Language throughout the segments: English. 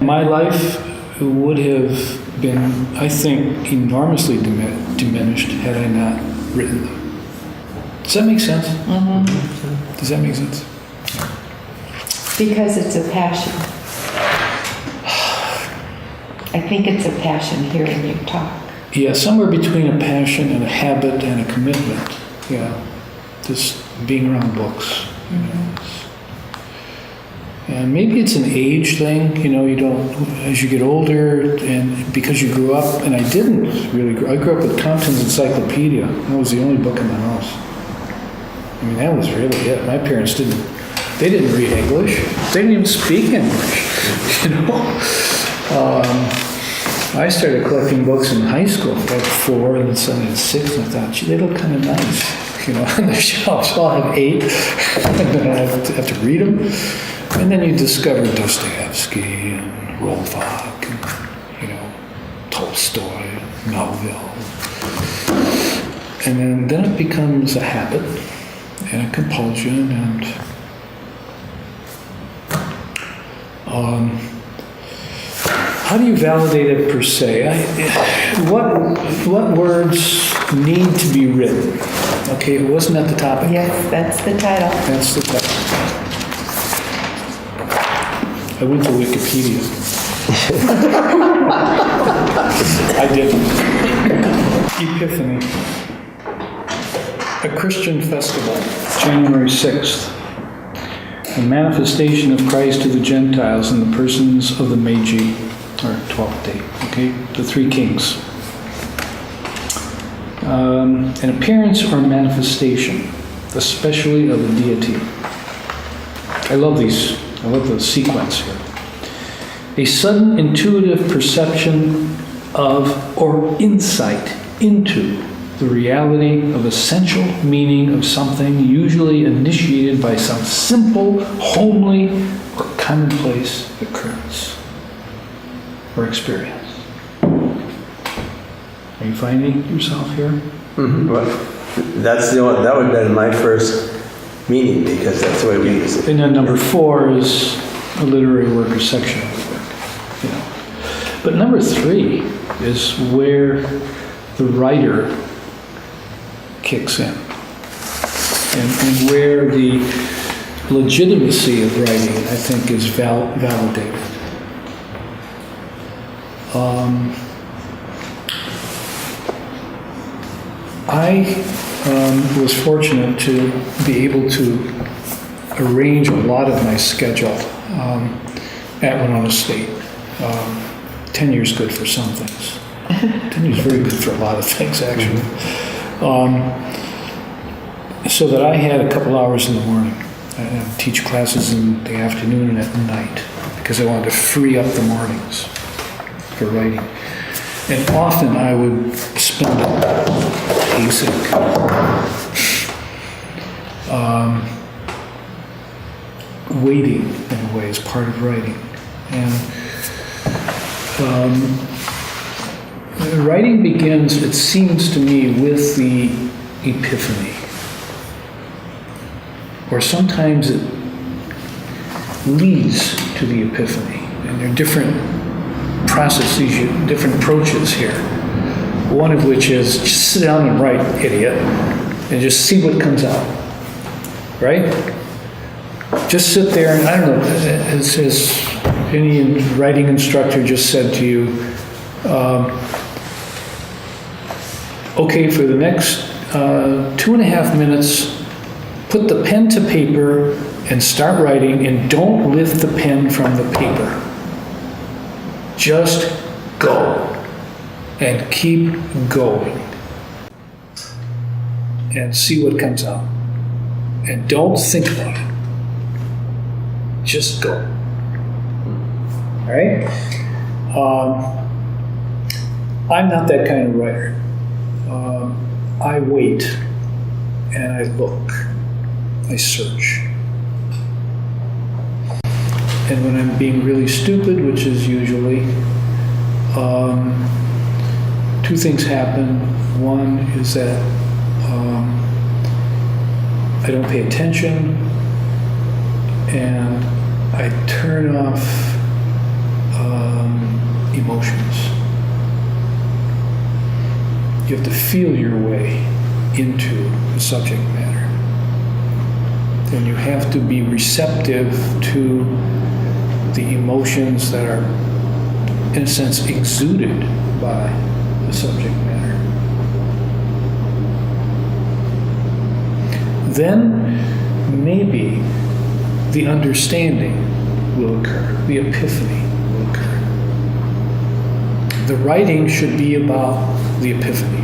My life would have been, I think, enormously diminished had I not written them. Does that make sense? Mm-hmm. Does that make sense? Because it's a passion. I think it's a passion hearing you talk. Yeah, somewhere between a passion and a habit and a commitment. Yeah, just being around books. You know. And maybe it's an age thing, you know, you don't, as you get older, and because you grew up, and I didn't really I grew up with Compton's Encyclopedia. That was the only book in the house. I mean, that was really it. My parents didn't read English. They didn't even speak English, you know. I started collecting books in high school, like 4 and then suddenly at 6, and I thought, gee, they look kind of nice, you know, on the shelves. So I'll have 8, and then I have to read them. And then you discover Dostoevsky and Rolvac, and, you know, Tolstoy, Melville. And then it becomes a habit and a compulsion, and how do you validate it per se? What words need to be written? Okay, it wasn't at the topic. Yes, that's the title. That's the title. I went to Wikipedia. I didn't. Epiphany. A Christian festival, January 6th. A manifestation of Christ to the Gentiles in the persons of the Magi, or 12th day, okay? The 3 kings. An appearance or manifestation, especially of a deity. I love these. I love the sequence here. A sudden intuitive perception of or insight into the reality of essential meaning of something, usually initiated by some simple, homely, or commonplace occurrence or experience. Are you finding yourself here? Mm-hmm. Well, that would have been my first meaning, because that's the way we use it. And then number 4 is a literary work or section of the work. You know. But number 3 is where the writer kicks in, and where the legitimacy of writing, I think, is validated. I was fortunate to be able to arrange a lot of my schedule at Winona State. 10 years good for some things. 10 years very good for a lot of things, actually. So that I had a couple hours in the morning. I teach classes in the afternoon and at night, because I wanted to free up the mornings for writing. And often I would spend it pacing, waiting in a way as part of writing. And writing begins, it seems to me, with the epiphany. Or sometimes it leads to the epiphany. And there are different processes, different approaches here. One of which is just sit down and write, idiot, and just see what comes out. Right? Just sit there and, I don't know, as any writing instructor just said to you, okay, for the next 2.5 minutes, put the pen to paper and start writing, and don't lift the pen from the paper. Just go and keep going and see what comes out. And don't think about it. Just go. All right? I'm not that kind of writer. I wait and I look. I search. And when I'm being really stupid, which is usually, 2 things happen. One is that I don't pay attention, and I turn off emotions. You have to feel your way into the subject matter. And you have to be receptive to the emotions that are, in a sense, exuded by the subject matter. Then maybe the understanding will occur, the epiphany will occur. The writing should be about the epiphany,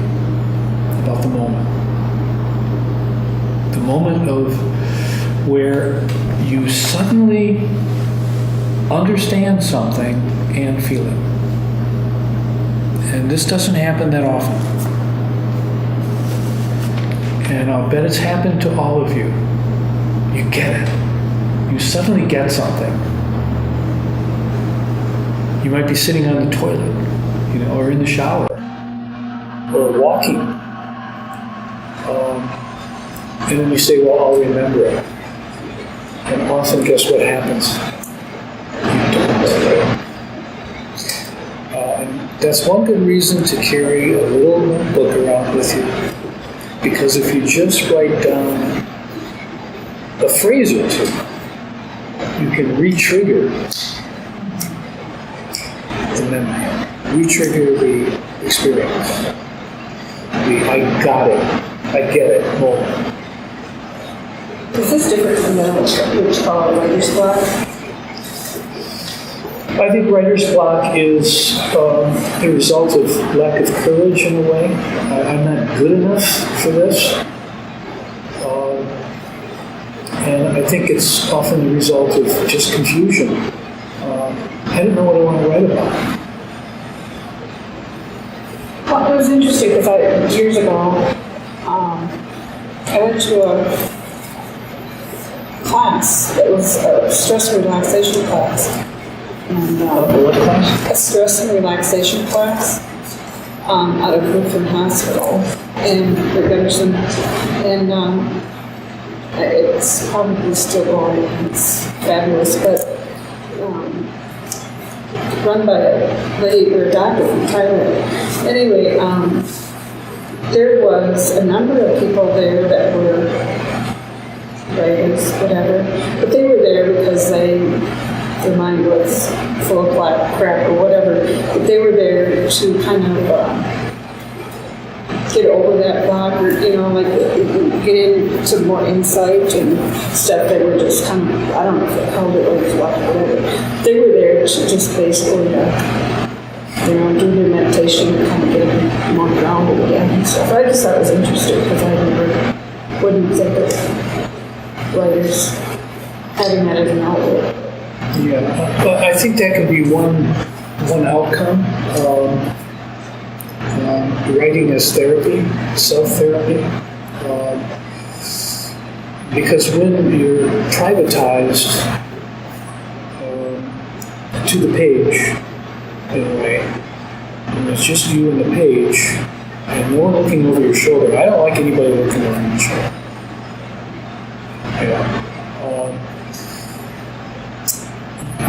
about the moment. The moment of where you suddenly understand something and feel it. And this doesn't happen that often. And I'll bet it's happened to all of you. You get it. You suddenly get something. You might be sitting on the toilet, or in the shower, or walking. And then you say, well, I'll remember it. And often, guess what happens? You don't. And that's one good reason to carry a little notebook around with you. Because if you just write down a phrase or two, you can re-trigger the memory, re-trigger the experience, the I got it, I get it moment. Is this different from what you call writer's block? I think writer's block is a result of lack of courage in a way. I'm not good enough for this. And I think it's often the result of just confusion. I don't know what I want to write about. Well, it was interesting because years ago, I went to a class that was a stress relaxation class. And, What class? a stress and relaxation class out of Brooklyn Hospital in Redemption. And it's probably still going. It's fabulous, but run by a lady or a doctor from Thailand. Anyway, there was a number of people there that were writers, whatever, but they were there because their mind was full of crap or whatever. But they were there to kind of get over that block, or get into more insight and stuff. They were just kind of, I don't know if they called it or whatever. They were there to just basically, do their meditation and kind of get them more grounded again and stuff. I just thought it was interesting because I wouldn't think of writers having that as an outlet. Yeah, but I think that can be one outcome. Writing as therapy, self-therapy. Because when you're privatized to the page, in a way, and it's just you and the page, and no one looking over your shoulder. I don't like anybody looking over my shoulder.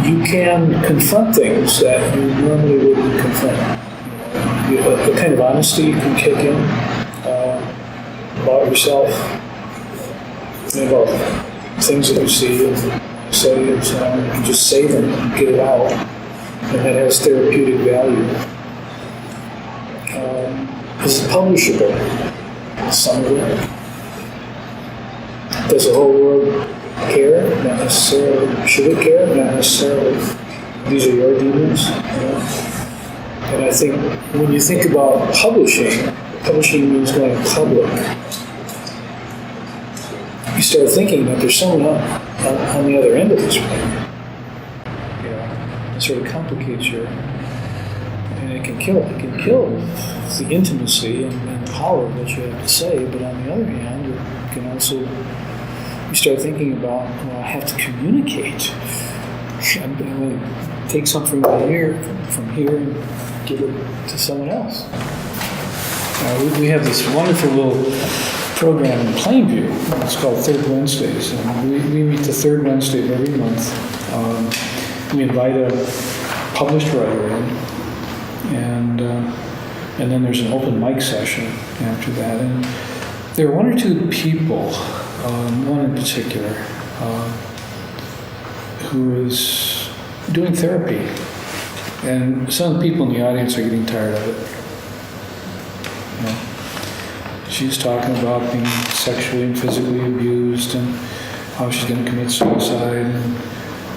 You can confront things that you normally wouldn't confront. A kind of honesty can kick in about yourself, and about things that you see and say, and so on. You can just say them and get it out, and that has therapeutic value. Is it publishable? Some of it. Does the whole world care? Not necessarily. Should it care? Not necessarily. These are your demons. And I think when you think about publishing means going public. You start thinking that there's someone on the other end of this thing. It sort of complicates and it can kill. It can kill the intimacy and power of what you have to say. But on the other hand, it can also, you start thinking about, well, I have to communicate. I'm going to take something from here and give it to someone else. We have this wonderful little program in Plainview. It's called Third Wednesdays. And we meet the third Wednesday of every month. We invite a published writer in, And then there's an open mic session after that. And there are one or two people, one in particular, who is doing therapy. And some of the people in the audience are getting tired of it. You know, she's talking about being sexually and physically abused and how she's going to commit suicide and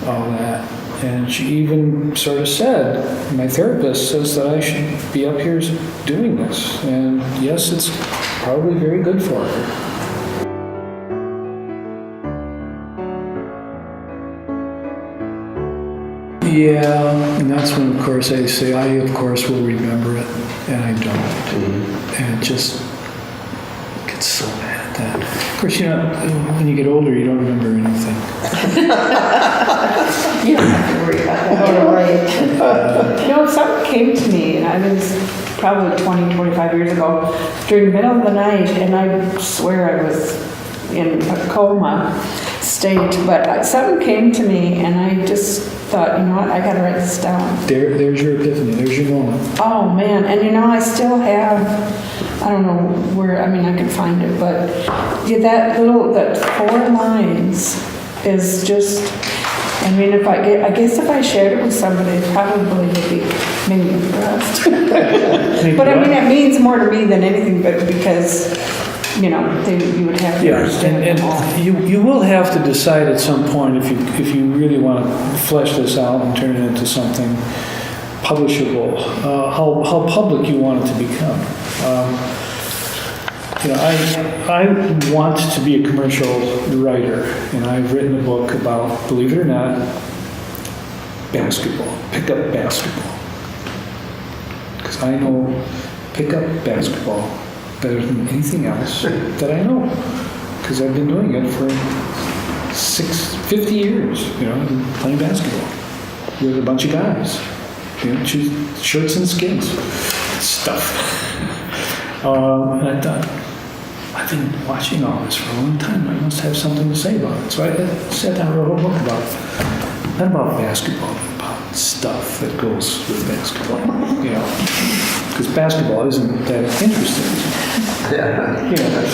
all that. And she even sort of said, my therapist says that I should be up here doing this. And yes, it's probably very good for her. Yeah, and that's when, of course, I say, I, of course, will remember it, and I don't. And it just gets so mad at that. Of course, you know, when you get older, you don't remember anything. You don't have to worry about that. You know, something came to me, and I was probably 20, 25 years ago, during the middle of the night, and I swear I was in a coma state, but something came to me, and I just thought, you know what, I gotta write this down. There's your epiphany, there's your moment. Oh, man, and you know, I still have, I don't know where, I mean, I can find it, but yeah, that 4 lines is just, I mean, I guess if I shared it with somebody, it probably would be maybe impressed. But I mean, it means more to me than anything, but because, you know, you would have to understand it all. And you will have to decide at some point if you really want to flesh this out and turn it into something publishable, how public you want it to become. You know, I want to be a commercial writer, and I've written a book about, believe it or not, basketball, pickup basketball. Because I know pickup basketball better than anything else that I know. Because I've been doing it for 50 years, you know, playing basketball with a bunch of guys. You know, shirts and skins, stuff. And I thought, I've been watching all this for a long time. I must have something to say about it. So I sat down and wrote a book about it. Not about basketball, but about stuff that goes with basketball. You know, because basketball isn't that interesting. Yeah. You know,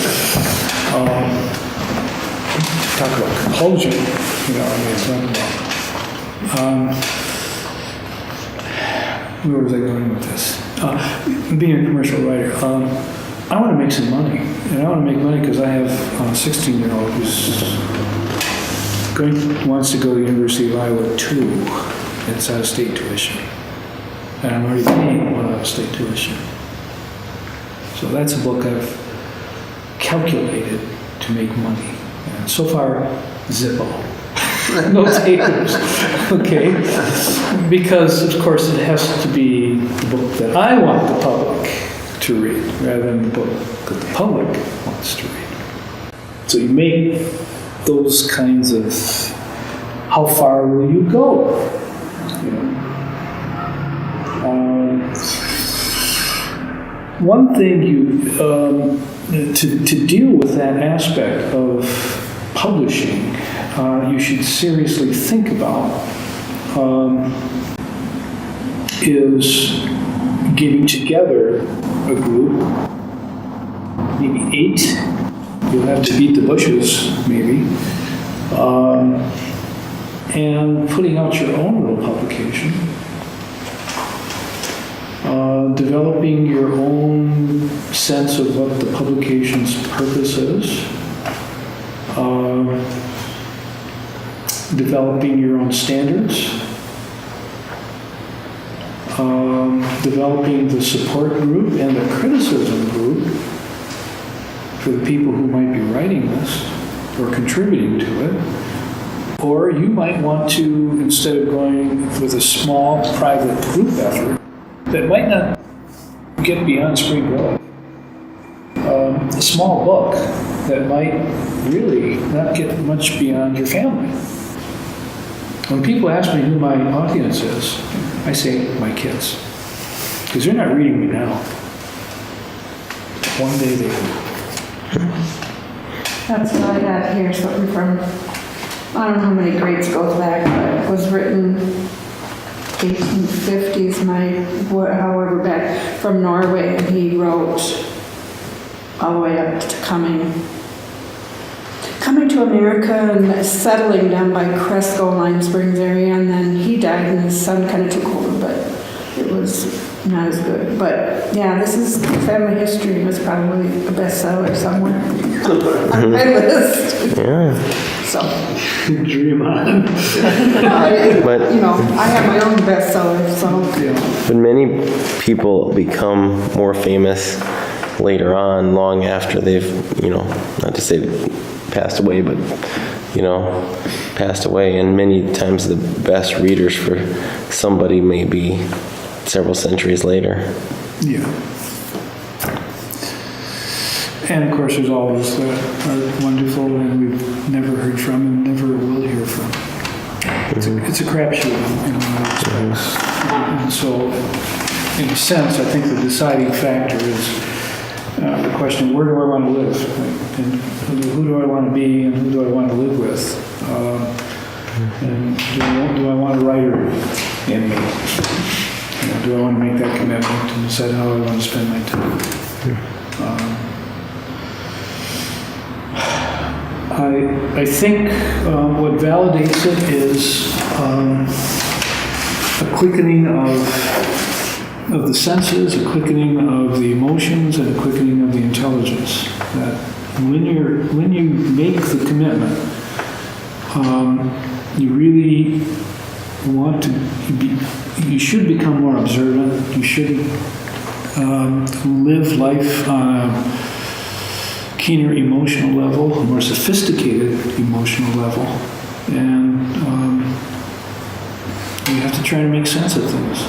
talk about composure. You know, I mean, it's not about. Where was I going with this? Being a commercial writer. I want to make some money, and I want to make money because I have a 16-year-old who's wants to go to the University of Iowa too. It's out-of-state tuition, and I'm already paying one out-of-state tuition. So that's a book I've calculated to make money, and so far, Zippo. No takers, okay? Because, of course, it has to be the book that I want the public to read, rather than the book that the public wants to read. So you make those kinds of, how far will you go? You know? One thing to deal with that aspect of publishing, you should seriously think about is getting together a group, maybe 8. You'll have to beat the bushes, maybe, and putting out your own little publication, developing your own sense of what the publication's purpose is, developing your own standards, developing the support group and the criticism group for the people who might be writing this or contributing to it. Or you might want to, instead of going with a small private group effort that might not get beyond spring break, a small book that might really not get much beyond your family. When people ask me who my audience is, I say my kids. Because they're not reading me now. One day they will. That's what I got here, something from, I don't know how many grades goes back, but it was written 1850s, however back, from Norway, and he wrote all the way up to coming to America and settling down by Cresco, Lime Springs area, and then he died and his son kind of took over, but it was not as good. But yeah, this is family history, and it's probably a bestseller somewhere on my list. Yeah. So, Dream on. But- I have my own bestseller, so. But many people become more famous later on, long after they've, not to say passed away, but, passed away. And many times the best readers for somebody may be several centuries later. Yeah. And of course, there's all those that are wonderful and we've never heard from and never will hear from. It's a crapshoot in many respects. And so, in a sense, I think the deciding factor is the question, where do I want to live? And who do I want to be and who do I want to live with? And do I want a writer in me? Do I want to make that commitment and decide how I want to spend my time? I think what validates it is a quickening of the senses, a quickening of the emotions, and a quickening of the intelligence. That when you make the commitment, you really want to be. You should become more observant. You should live life on a keener emotional level, a more sophisticated emotional level, and you have to try to make sense of things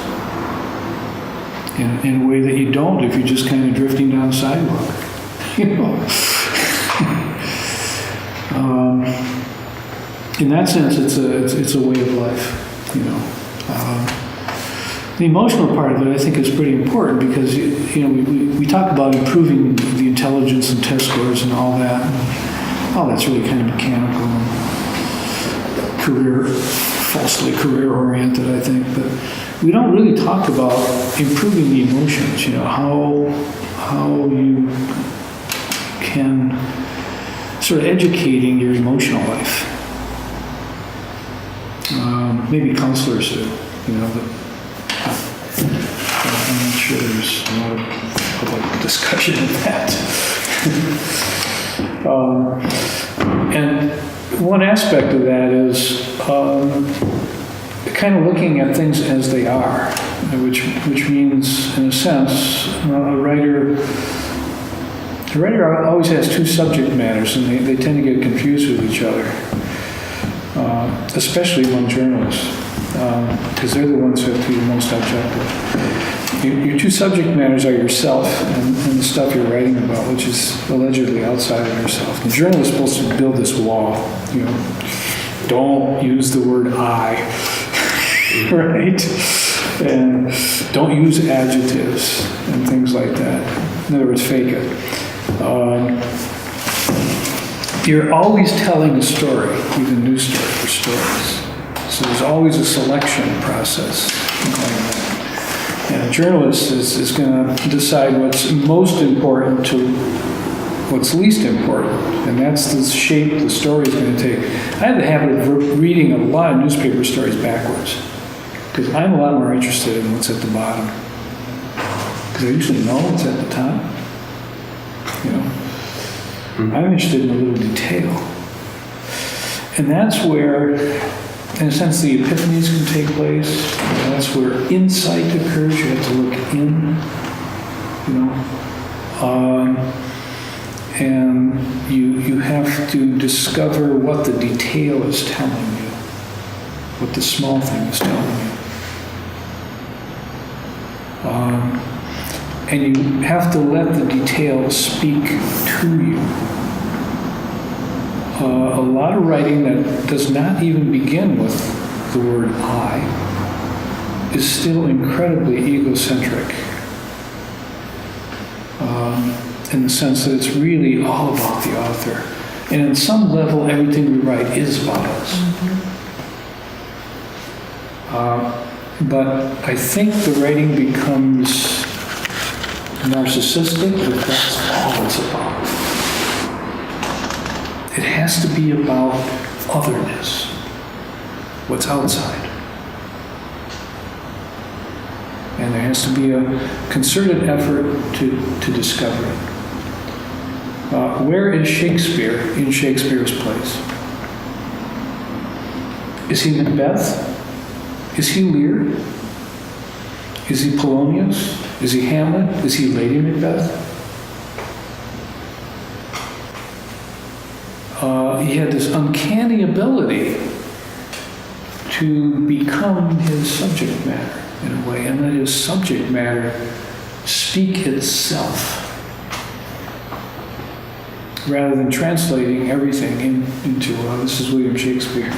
in a way that you don't if you're just kind of drifting down the sidewalk. In that sense, it's a way of life. The emotional part of it, I think, is pretty important because we talk about improving the intelligence and test scores and all that. Oh, that's really kind of mechanical and falsely career-oriented, I think. But we don't really talk about improving the emotions. How you can sort of educating your emotional life. Maybe counselors do, but I'm not sure there's a lot of public discussion of that. And one aspect of that is kind of looking at things as they are, which means, in a sense, a writer always has two subject matters, and they tend to get confused with each other, especially among journalists, because they're the ones who have to be the most objective. Your two subject matters are yourself and the stuff you're writing about, which is allegedly outside of yourself. The journalist is supposed to build this wall, don't use the word I, right? And don't use adjectives and things like that. In other words, fake it. You're always telling a story, even news story or stories. So there's always a selection process going on. And a journalist is going to decide what's most important to what's least important. And that's the shape the story is going to take. I have the habit of reading a lot of newspaper stories backwards because I'm a lot more interested in what's at the bottom. Because I usually know what's at the top. I'm interested in a little detail. And that's where, in a sense, the epiphanies can take place. That's where insight occurs. You have to look in, and you have to discover what the detail is telling you, what the small thing is telling you. And you have to let the detail speak to you. A lot of writing that does not even begin with the word I is still incredibly egocentric, in the sense that it's really all about the author. And in some level, everything we write is about us. But I think the writing becomes narcissistic if that's all it's about. It has to be about otherness, what's outside. And there has to be a concerted effort to discover it. Where is Shakespeare in Shakespeare's plays? Is he Macbeth? Is he Lear? Is he Polonius? Is he Hamlet? Is he Lady Macbeth? He had this uncanny ability to become his subject matter in a way, and let his subject matter speak itself rather than translating everything into, this is William Shakespeare.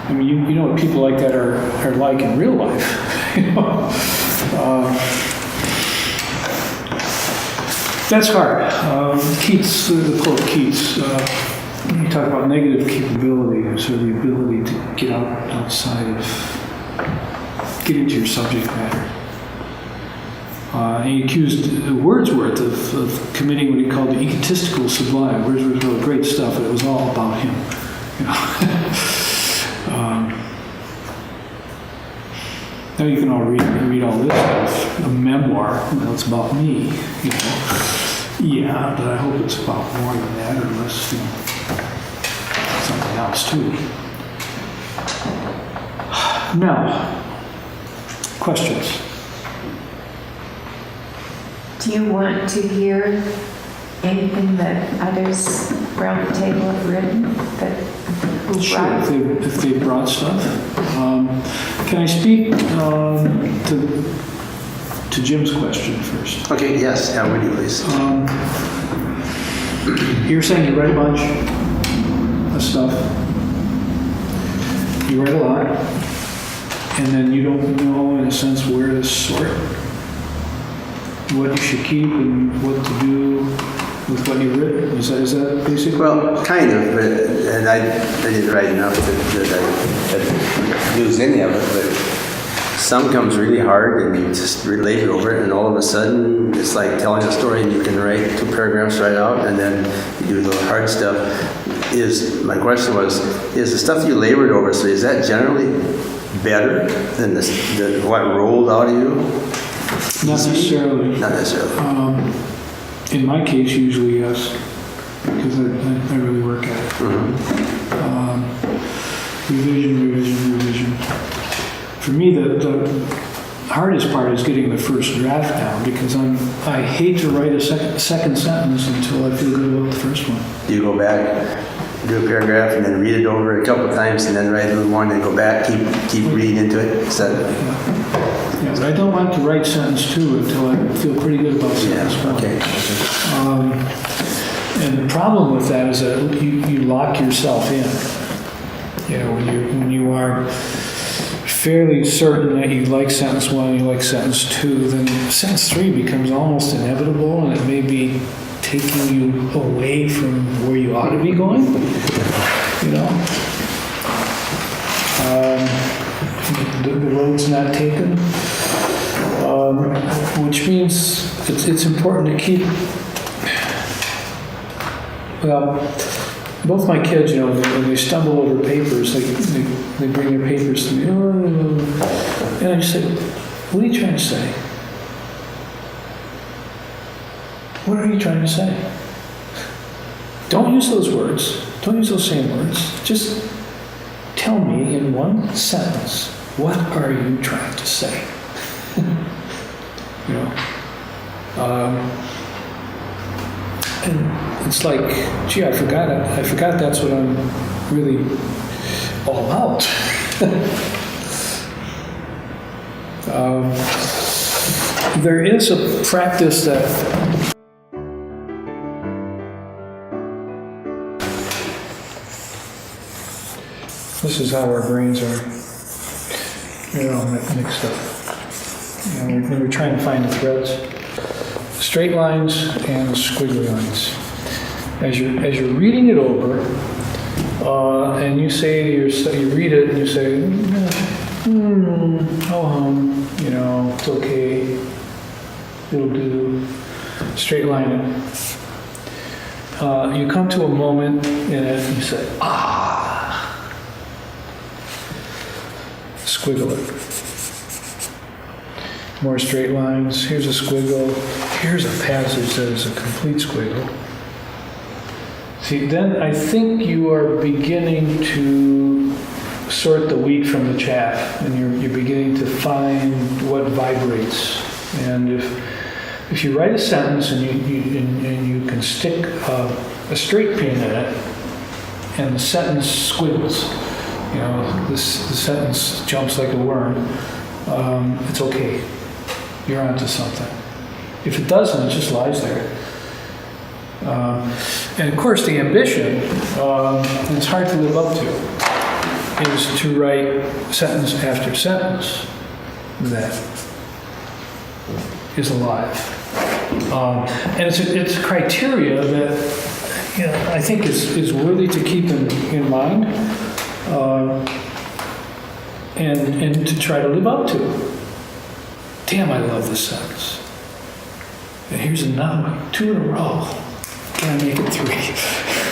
I mean, you know what people like that are like in real life. You know? That's hard. Keats, the poet Keats, you talk about negative capability, so the ability to get outside of, get into your subject matter. He accused Wordsworth of committing what he called the egotistical sublime. Wordsworth wrote great stuff, but it was all about him. You know? Now you can all read all this stuff. A memoir, it's about me. You know? Yeah, but I hope it's about more than that, or less, something else too. Now, questions? Do you want to hear anything that others around the table have written? Sure, if they brought stuff. Can I speak to Jim's question first? Okay, yes, yeah, would you please? You're saying you read a bunch of stuff. You read a lot, and then you don't know, in a sense, where to sort, what you should keep, and what to do with what you've written. Is that basically? Well, kind of, but and I didn't write enough that I use any of it, but some comes really hard and you just relate over it, and all of a sudden it's like telling a story and you can write 2 paragraphs right out, and then you do the hard stuff. My question was, is the stuff you labored over, so is that generally better than what rolled out of you? Not necessarily. Not necessarily. In my case, usually yes, because I really work at it. Revision. For me, the hardest part is getting the first draft down, because I hate to write a second sentence until I feel good about the first one. You go back, do a paragraph, and then read it over a couple of times, and then write a little more, and then go back, keep reading into it. Yeah, but I don't like to write sentence 2 until I feel pretty good about sentence 1. Okay. And the problem with that is that you lock yourself in. You know, when you are fairly certain that you like sentence 1 and you like sentence 2, then sentence 3 becomes almost inevitable, and it may be taking you away from where you ought to be going. You know, the road's not taken, which means it's important to keep. Well, both my kids, you know, when they stumble over papers, they bring their papers to me, and I just say, "What are you trying to say? What are you trying to say? Don't use those words. Don't use those same words. Just tell me in one sentence, what are you trying to say?" You know. And it's like, gee, I forgot that's what I'm really all about. There is a practice that this is how our brains are, you know, mixed up. You know, when we're trying to find the threads. Straight lines and squiggly lines. As you're reading it over, And you say to yourself, you read it and you say, you know, it's okay, it'll do. Straight line it. You come to a moment in it and you say, squiggle it. More straight lines. Here's a squiggle. Here's a passage that is a complete squiggle. See, then I think you are beginning to sort the wheat from the chaff, and you're beginning to find what vibrates. And if you write a sentence and you can stick a straight pin in it, and the sentence squiggles, you know, the sentence jumps like a worm, it's okay. You're onto something. If it doesn't, it just lies there. And of course, the ambition, and it's hard to live up to, is to write sentence after sentence that is alive. And it's a criteria that, you know, I think is worthy to keep in mind and to try to live up to. Damn, I love this sentence. And here's another one, 2 in a row. Can I make it 3?